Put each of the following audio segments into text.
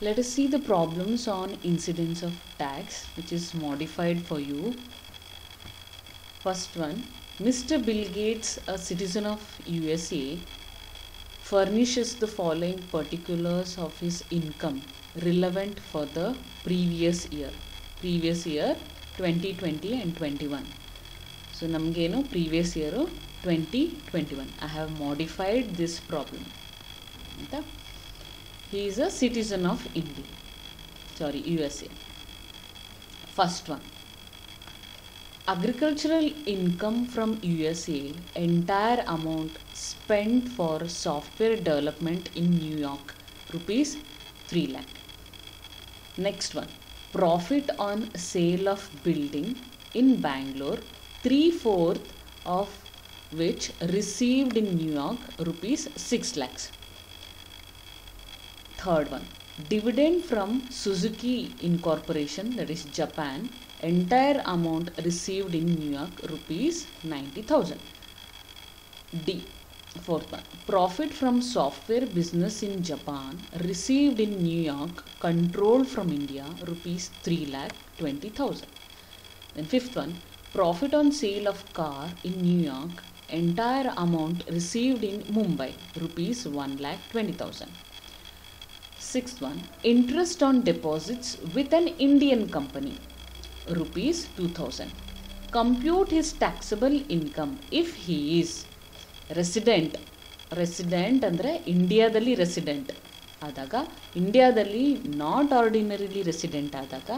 Let us see the problems on incidence of tax, which is modified for you. First one, Mr. Bill Gates, a citizen of USA, furnishes the following particulars of his income relevant for the previous year 2020 and 21. So namgenu previous year 2021. I have modified this problem. He is a citizen of USA. First one, agricultural income from USA, entire amount spent for software development in New York, rupees 3 lakh. Next one, profit on sale of building in Bangalore, 3/4 of which received in New York, rupees 6 lakhs. Third one, dividend from Suzuki Incorporation, that is Japan, entire amount received in New York, rupees 90,000. D. Fourth one, profit from software business in Japan received in New York, controlled from India, rupees 3,20,000. Then fifth one, profit on sale of car in New York, entire amount received in Mumbai, rupees 1,20,000. Sixth one, interest on deposits with an Indian company, rupees 2,000. Compute his taxable income if he is resident ಅಂದರೆ ಇಂಡಿಯಾದಲ್ಲಿ resident ಆದಾಗ, ಇಂಡಿಯಾದಲ್ಲಿ not ordinarily resident ಆದಾಗ,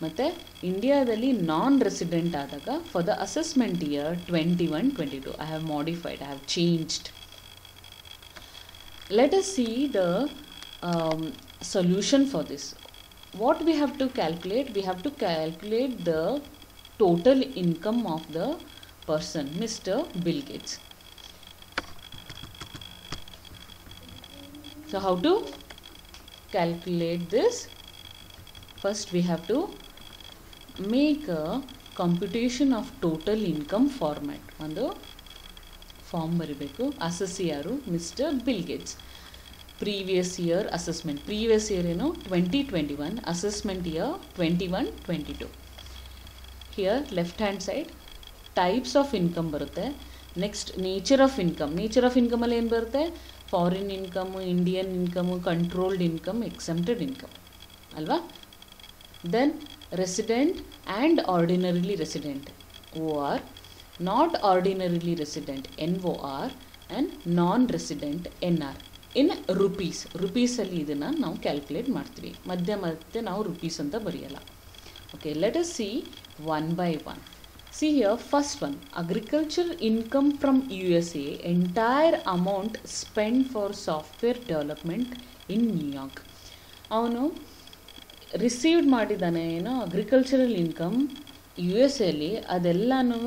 ಮತ್ತು ಇಂಡಿಯಾದಲ್ಲಿ ನಾನ್ resident ಆದಾಗ for the assessment year 21-22. I have modified, I have changed. Let us see the solution for this. What we have to calculate? We have to calculate the total income of the person, Mr. Bill Gates. So how to calculate this? First we have to make a computation of total income format. ಒಂದು form ಬರಿಬೇಕು. Assessee ಯಾರು? Mister Bill Gates. Previous year assessment, previous year ಏನು 2021, assessment year 21-22. Here left hand side types of income ಬರುತ್ತೆ. Next nature of income. Nature of ಇನ್ಕಮಲ್ಲಿ ಏನು ಬರುತ್ತೆ? Foreign income, Indian income, controlled income, exempted income ಅಲ್ವಾ? Then resident and ordinarily resident, OR, not ordinarily resident, NOR, and non resident, NR. In ರುಪೀಸಲ್ಲಿ ಇದನ್ನು ನಾವು calculate ಮಾಡ್ತೀವಿ. ಮತ್ತೆ ನಾವು ರುಪೀಸ್ ಅಂತ ಬರೆಯಲ್ಲ. Okay, let us see one by one. See here, first one, agriculture income from USA, entire amount spent for software development in New York. ಅವನು received ಮಾಡಿದ್ದಾನೆ ಏನೋ ಅಗ್ರಿಕಲ್ಚರಲ್ ಇನ್ಕಮ್ USA ಅದೆಲ್ಲನೂ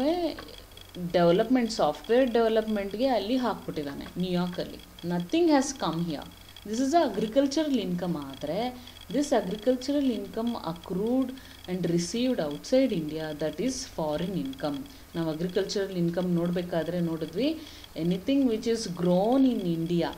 ಡೆವಲಪ್ಮೆಂಟ್, ಸಾಫ್ಟ್ವೇರ್ ಡೆವಲಪ್ಮೆಂಟ್ಗೆ ಅಲ್ಲಿ ಹಾಕ್ಬಿಟ್ಟಿದ್ದಾನೆ ನ್ಯೂಯಾರ್ಕಲ್ಲಿ. Nothing has come here. This is a agricultural income. ಆದರೆ this agricultural income accrued and received outside India, that is foreign income. ನಾವು ಅಗ್ರಿಕಲ್ಚರಲ್ ಇನ್ಕಮ್ ನೋಡಬೇಕಾದ್ರೆ ನೋಡಿದ್ವಿ, anything which is grown in India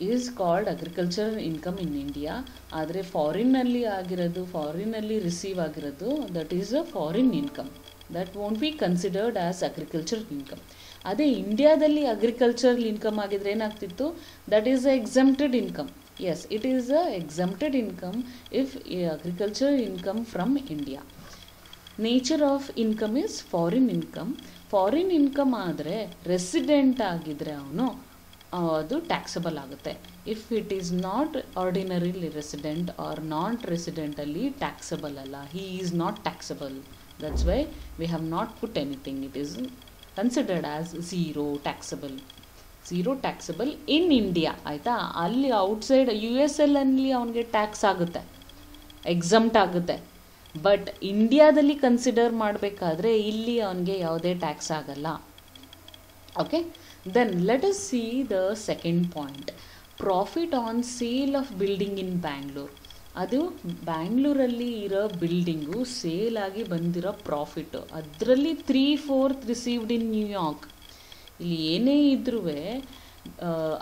is called agricultural income in India. ಆದರೆ ಫಾರಿನ್ನಲ್ಲಿ ಆಗಿರೋದು, ಫಾರಿನ್ನಲ್ಲಿ receive ಆಗಿರೋದು, that is a foreign income. That won't be considered as agricultural income. ಅದೇ ಇಂಡಿಯಾದಲ್ಲಿ ಅಗ್ರಿಕಲ್ಚರಲ್ ಇನ್ಕಮ್ ಆಗಿದ್ರೆ ಏನಾಗ್ತಿತ್ತು? That is a exempted income. Yes, it is a exempted income if agricultural income from India. Nature of income is foreign income. Foreign income ಆದರೆ resident ಆಗಿದ್ರೆ ಅವನು ಅದು taxable ಆಗುತ್ತೆ. If it is not ordinarily resident or not ರೆಸಿಡೆಂಟಲ್ಲಿ taxable ಅಲ್ಲ. He is not taxable. That's why we have not put anything. It is considered as zero taxable in India. ಆಯಿತಾ? ಅಲ್ಲಿ outside USA ಅವನಿಗೆ tax ಆಗುತ್ತೆ, exempt ಆಗುತ್ತೆ. But ಇಂಡಿಯಾದಲ್ಲಿ consider ಮಾಡಬೇಕಾದ್ರೆ ಇಲ್ಲಿ ಅವನಿಗೆ ಯಾವುದೇ ಟ್ಯಾಕ್ಸ್ ಆಗಲ್ಲ. Okay, then let us see the second point, profit on sale of building in Bangalore. ಅದು ಬ್ಯಾಂಗ್ಳೂರಲ್ಲಿ ಇರೋ ಬಿಲ್ಡಿಂಗು ಸೇಲ್ ಆಗಿ ಬಂದಿರೋ ಪ್ರಾಫಿಟ್ಟು, ಅದರಲ್ಲಿ 3/4 ರಿಸೀವ್ಡ್ ಇನ್ ನ್ಯೂಯಾರ್ಕ್. ಇಲ್ಲಿ ಏನೇ ಇದ್ರೂ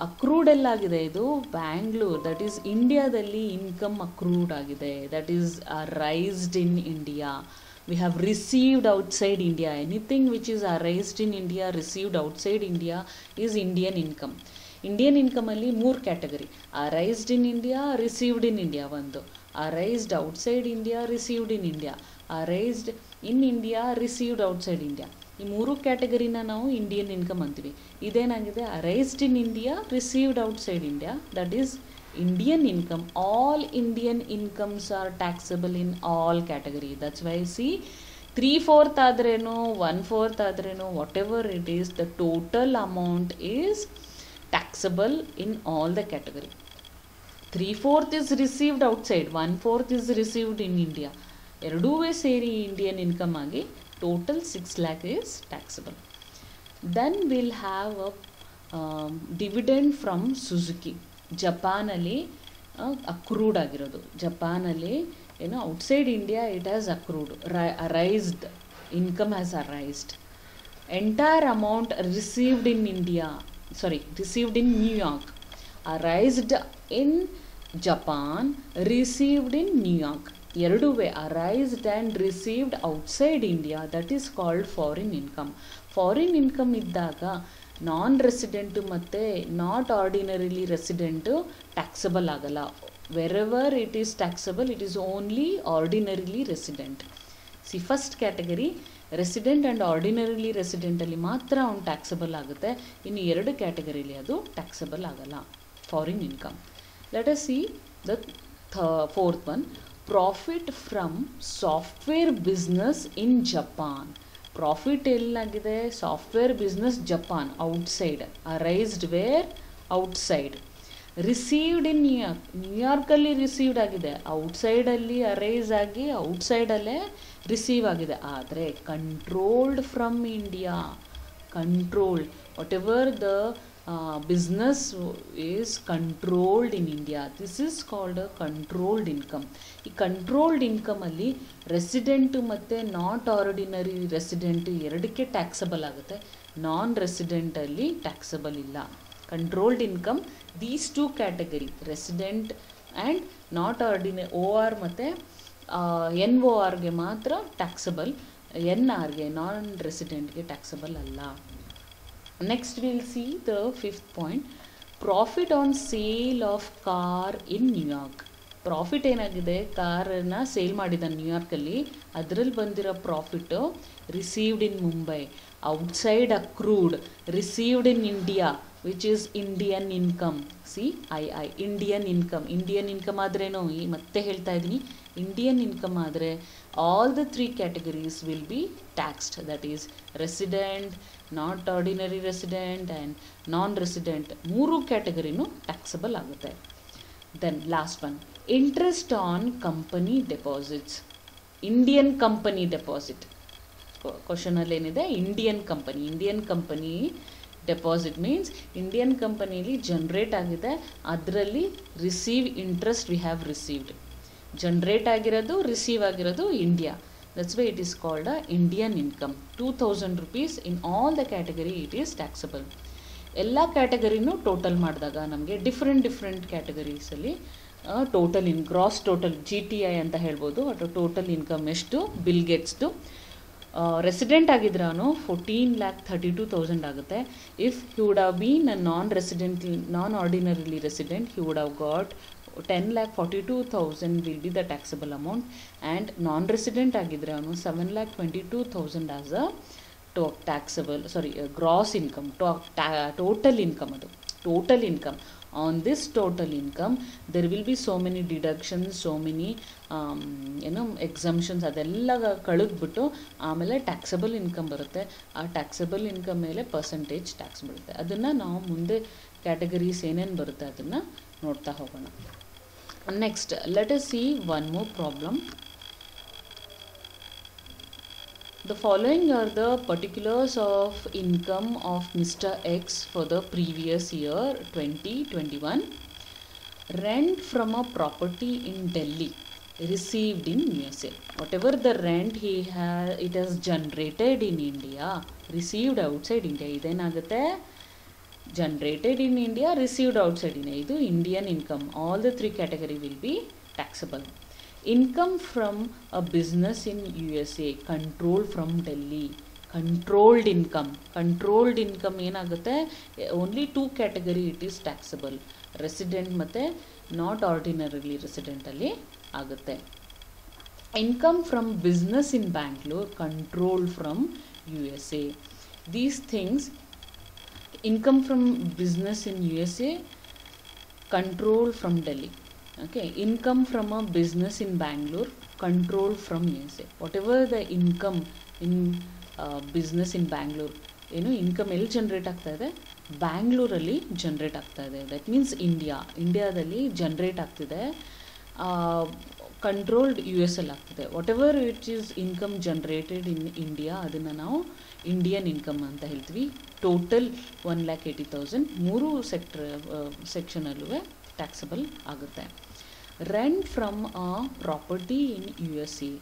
ಅಕ್ರೂಡ್ ಎಲ್ಲಾಗಿದೆ ಇದು ಬ್ಯಾಂಗ್ಳೂರ್, ದಟ್ ಈಸ್ ಇಂಡಿಯಾದಲ್ಲಿ ಇನ್ಕಮ್ ಅಕ್ರೂಡ್ ಆಗಿದೆ, that is raised in India. We have received outside India. Anything which is raised in India, received outside India is Indian income. Indian income ಅಲ್ಲಿ 3 category: raised in India, received in India ಒಂದು, raised outside India, received in India, raised in India, received outside India. ಈ 3 ಕ್ಯಾಟಗರಿನ ನಾವು Indian income ಅಂತೀವಿ. ಇದೇನಾಗಿದೆ, raised in India, received outside India, that is Indian income. All Indian incomes are taxable in all category. That's why see 3/4 ಆದ್ರೇನು 1/4 ಆದ್ರೇನು whatever it is, the total amount is taxable in all the category. 3/4 is received outside, 1/4 is received in India. ಎರಡೂ ಸೇರಿ Indian income ಆಗಿ total 6 lakh is taxable. Then we'll have a dividend from Suzuki. ಜಪಾನಲ್ಲಿ accrued ಆಗಿರೋದು. ಜಪಾನಲ್ಲಿ ಏನು outside India it has accrued, raised income has arised. Entire amount received in India, received in New York, arised in Japan, received in New York. ಎರಡೂ arised and received outside India, that is called foreign income. Foreign income ಇದ್ದಾಗ non resident ಮತ್ತು not ordinarily resident taxable ಆಗಲ್ಲ. Wherever it is taxable, it is only ordinarily resident. First category resident and ordinarily ರೆಸಿಡೆಂಟಲ್ಲಿ ಮಾತ್ರ ಅವ್ನು taxable ಆಗುತ್ತೆ. ಇನ್ನು 2 ಕ್ಯಾಟಗರಿಲಿ ಅದು taxable ಆಗಲ್ಲ, foreign income. Let us see the fourth one, profit from software business in Japan. Profit ಎಲ್ಲಾಗಿದೆ, software business Japan, outside, arised where outside. Received in New York, ನ್ಯೂಯಾರ್ಕಲ್ಲಿ received ಆಗಿದೆ, ಔಟ್ಸೈಡಲ್ಲಿ ಅರೈಸ್ ಆಗಿ ಔಟ್ಸೈಡಲ್ಲೇ ರಿಸೀವ್ ಆಗಿದೆ. ಆದರೆ controlled from India, controlled, whatever the business is controlled in India, this is called a controlled income. ಈ controlled ಇನ್ಕಮಲ್ಲಿ resident ಮತ್ತು not ordinary resident ಎರಡಕ್ಕೆ ಟ್ಯಾಕ್ಸಬಲ್ ಆಗುತ್ತೆ, ನಾನ್ ರೆಸಿಡೆಂಟಲ್ಲಿ ಟ್ಯಾಕ್ಸಬಲ್ ಇಲ್ಲ. Controlled income these 2 category, resident and not ordinary, OR ಮತ್ತು NORಗೆ ಮಾತ್ರ taxable, NRಗೆ ನಾನ್ ರೆಸಿಡೆಂಟ್ಗೆ taxable ಅಲ್ಲ. Next we'll see the 5th point, profit on sale of car in New York. Profit ಏನಾಗಿದೆ, ಕಾರನ್ನು sale ಮಾಡಿದ ನ್ಯೂಯಾರ್ಕಲ್ಲಿ, ಅದರಲ್ಲಿ ಬಂದಿರೋ profit received in Mumbai, outside accrued, received in India which is Indian income. Indian income. Indian income ಆದ್ರೇನು, ಮತ್ತೆ ಹೇಳ್ತಾ ಇದ್ದೀನಿ, ಇಂಡಿಯನ್ ಇನ್ಕಮ್ ಆದರೆ all the 3 categories will be taxed, that is resident, not ordinary resident and non-resident, 3 ಕ್ಯಾಟಗರಿನೂ taxable ಆಗುತ್ತೆ. Then last one, interest on company deposits. Indian company deposit ಕ್ವಶನಲ್ಲಿ ಏನಿದೆ, Indian company deposit means Indian ಕಂಪನಿಲಿ generate ಆಗಿದೆ, ಅದರಲ್ಲಿ receive interest we have received. Generate ಆಗಿರೋದು, receive ಆಗಿರೋದು India, that's why it is called a Indian income. 2000 rupees in all the category it is taxable. ಎಲ್ಲ ಕ್ಯಾಟಗರಿನೂ total ಮಾಡಿದಾಗ ನಮಗೆ different ಕ್ಯಾಟಗರೀಸಲ್ಲಿ ಟೋಟಲ್ ಗ್ರಾಸ್ ಟೋಟಲ್ GTI ಅಂತ ಹೇಳ್ಬೋದು, ಅಥವಾ ಟೋಟಲ್ ಇನ್ಕಮ್ ಎಷ್ಟು ಬಿಲ್ ಗೇಟ್ಸ್ದು. ರೆಸಿಡೆಂಟ್ ಆಗಿದ್ರೂ 14,32,000 ಆಗುತ್ತೆ. If he would have been a non ordinarily resident, he would have got 10,42,000 will be the taxable amount, and non-resident ಆಗಿದ್ರೆ ಅವನು 7,22,000 as a taxable, gross income, total income. ಅದು total income. On this total income there will be so many deductions, so many exemptions, ಅದೆಲ್ಲ ಕಳೆದ್ಬಿಟ್ಟು ಆಮೇಲೆ taxable income ಬರುತ್ತೆ. ಆ taxable income ಮೇಲೆ percentage tax ಬರುತ್ತೆ. ಅದನ್ನು ನಾವು ಮುಂದೆ ಕ್ಯಾಟಗರೀಸ್ ಏನೇನು ಬರುತ್ತೆ ಅದನ್ನು ನೋಡ್ತಾ ಹೋಗೋಣ. Next, let us see one more problem. The following are the particulars of income of Mr. X for the previous year 2021. Rent from a property in Delhi received in USA. Whatever the rent it has generated in India, received outside India. ಇದೇನಾಗುತ್ತೆ, generated in India, received outside India. Idu Indian income. All the three category will be taxable. Income from a business in USA, controlled from Delhi. Controlled income. Controlled income ಏನಾಗುತ್ತೆ, only two category it is taxable. Resident ಮತ್ತೆ not ordinarily resident ಅಲ್ಲಿ ಆಗುತ್ತೆ. Income from business in Bangalore, controlled from USA. These things, income from business in USA, controlled from Delhi. Okay, income from a business in Bangalore, controlled from USA. Whatever the income in business in Bangalore, income ಎಲ್ಲಿ generate ಆಗ್ತಾ ಇದೆ, ಬ್ಯಾಂಗ್ಳೂರಲ್ಲಿ generate ಆಗ್ತಾ ಇದೆ. That means ಇಂಡಿಯಾದಲ್ಲಿ generate ಆಗ್ತಿದೆ, controlled US ಅಲ್ಲಿ ಆಗ್ತಿದೆ. Whatever it is income generated in India, ಅದನ್ನು ನಾವು ಇಂಡಿಯನ್ ಇನ್ಕಮ್ ಅಂತ ಹೇಳ್ತೀವಿ. ಟೋಟಲ್ 1,80,000 ಮೂರು ಸೆಕ್ಷನಲ್ಲೂ ಟ್ಯಾಕ್ಸಬಲ್ ಆಗುತ್ತೆ. Rent from a property in USA,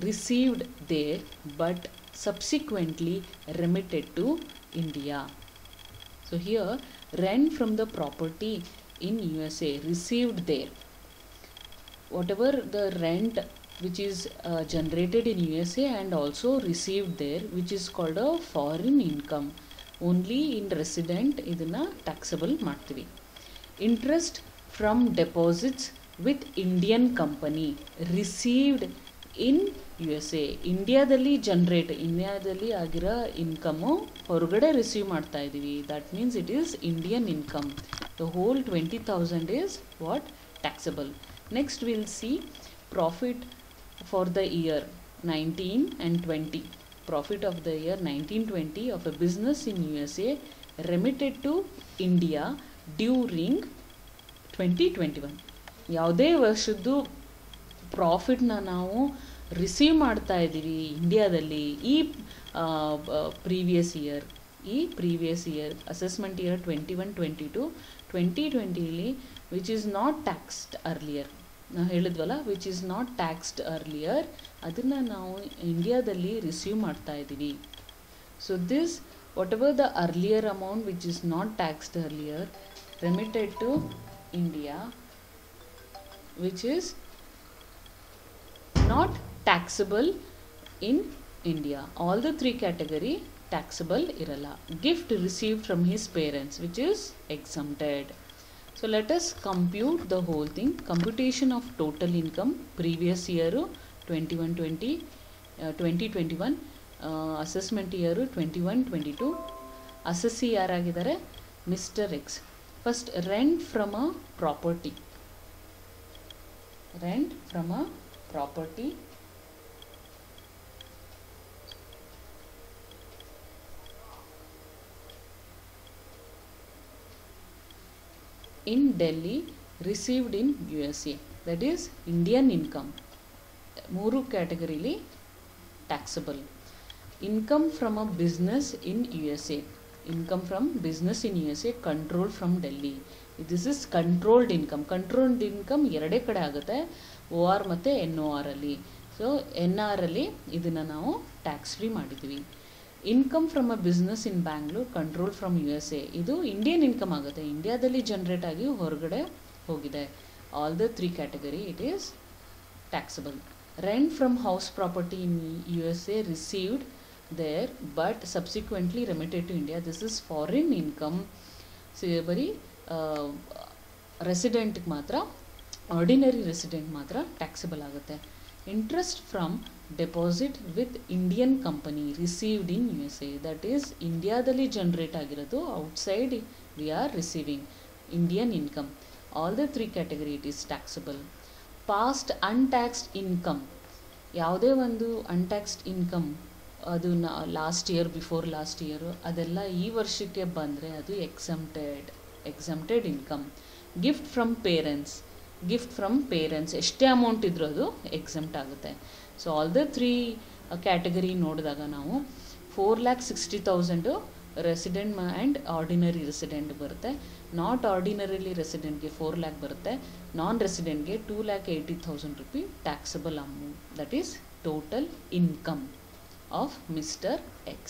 received there but subsequently remitted to India. So here, rent from the property in USA, received there. Whatever the rent which is generated in USA and also received there, which is called a foreign income, only in resident idana taxable ಮಾಡ್ತೀವಿ. Interest from deposits with Indian company, received in USA. ಇಂಡಿಯಾದಲ್ಲಿ ಆಗಿರೋ income ಹೊರಗಡೆ receive ಮಾಡ್ತಾ ಇದ್ದೀವಿ. That means it is Indian income. The whole 20,000 is what taxable. Next will see profit for the year 19 and 20. Profit of the year 19-20 of a business in USA remitted to India during 2021. ಯಾವುದೇ ವರ್ಷದ್ದು ಪ್ರಾಫಿಟ್ನ ನಾವು receive ಮಾಡ್ತಾ ಇದ್ದೀವಿ ಇಂಡಿಯಾದಲ್ಲಿ ಈ previous year assessment year 21-22, 2020 which is not taxed earlier, ನಾವು ಹೇಳಿದ್ವಲ್ಲ, which is not taxed earlier, ಅದನ್ನು ನಾವು ಇಂಡಿಯಾದಲ್ಲಿ ರಿಸೀವ್ ಮಾಡ್ತಾ ಇದ್ದೀವಿ. So this whatever the earlier amount which is not taxed earlier remitted to India, which is not taxable in India. All the three category taxable iralla. Gift received from his parents, which is exempted. So let us compute the whole thing. Computation of total income previous year 21-20, 2021, assessment year 21-22. Assessee ಯಾರಾಗಿದ್ದಾರೆ, mister X. First rent from a property. Rent from a property in Delhi, received in USA. That is Indian income. ಮೂರು ಕ್ಯಾಟಗರಿಲಿ taxable. Income from a business in USA. Income from business in USA, controlled from Delhi. This is controlled income. Controlled income ಎರಡೇ ಕಡೆ ಆಗುತ್ತೆ, OR ಮತ್ತು NOR ಅಲ್ಲಿ. So NR ಅಲ್ಲಿ ಇದನ್ನು ನಾವು ಟ್ಯಾಕ್ಸ್ ಫ್ರೀ ಮಾಡಿದ್ದೀವಿ. Income from a business in Bangalore, control from USA. ಇದು ಇಂಡಿಯನ್ ಇನ್ಕಮ್ ಆಗುತ್ತೆ, ಇಂಡಿಯಾದಲ್ಲಿ ಜನರೇಟ್ ಆಗಿ ಹೊರಗಡೆ ಹೋಗಿದೆ. All the three category it is taxable. Rent from house property in USA, received there but subsequently remitted to India. This is foreign income. So ಬರೀ ರೆಸಿಡೆಂಟ್ಗೆ ಮಾತ್ರ, ordinary resident ಮಾತ್ರ taxable ಆಗುತ್ತೆ. Interest from deposit with Indian company, received in USA. That is ಇಂಡಿಯಾದಲ್ಲಿ generate ಆಗಿರೋದು, outside we are receiving Indian income. All the three category it is taxable. Past untaxed income, ಯಾವುದೇ ಒಂದು untaxed income ಅದು last year, before last year, ಅದೆಲ್ಲ ಈ ವರ್ಷಕ್ಕೆ ಬಂದರೆ ಅದು exempted income. Gift from parents ಎಷ್ಟೇ ಅಮೌಂಟ್ ಇದ್ರೂ ಅದು ಎಕ್ಸಮ್ಟ್ ಆಗುತ್ತೆ. So all the three category ನೋಡಿದಾಗ ನಾವು 4,60,000 ರೆಸಿಡೆಂಟ್ ಆ್ಯಂಡ್ ಆರ್ಡಿನರಿ ರೆಸಿಡೆಂಟ್ ಬರುತ್ತೆ. ನಾಟ್ ಆರ್ಡಿನರಿಲಿ ರೆಸಿಡೆಂಟ್ಗೆ 4 lakh ಬರುತ್ತೆ, ನಾನ್ ರೆಸಿಡೆಂಟ್ಗೆ 2,80,000 rupee taxable amount. That is total income of Mr. X.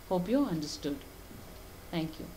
Hope you understood. Thank you.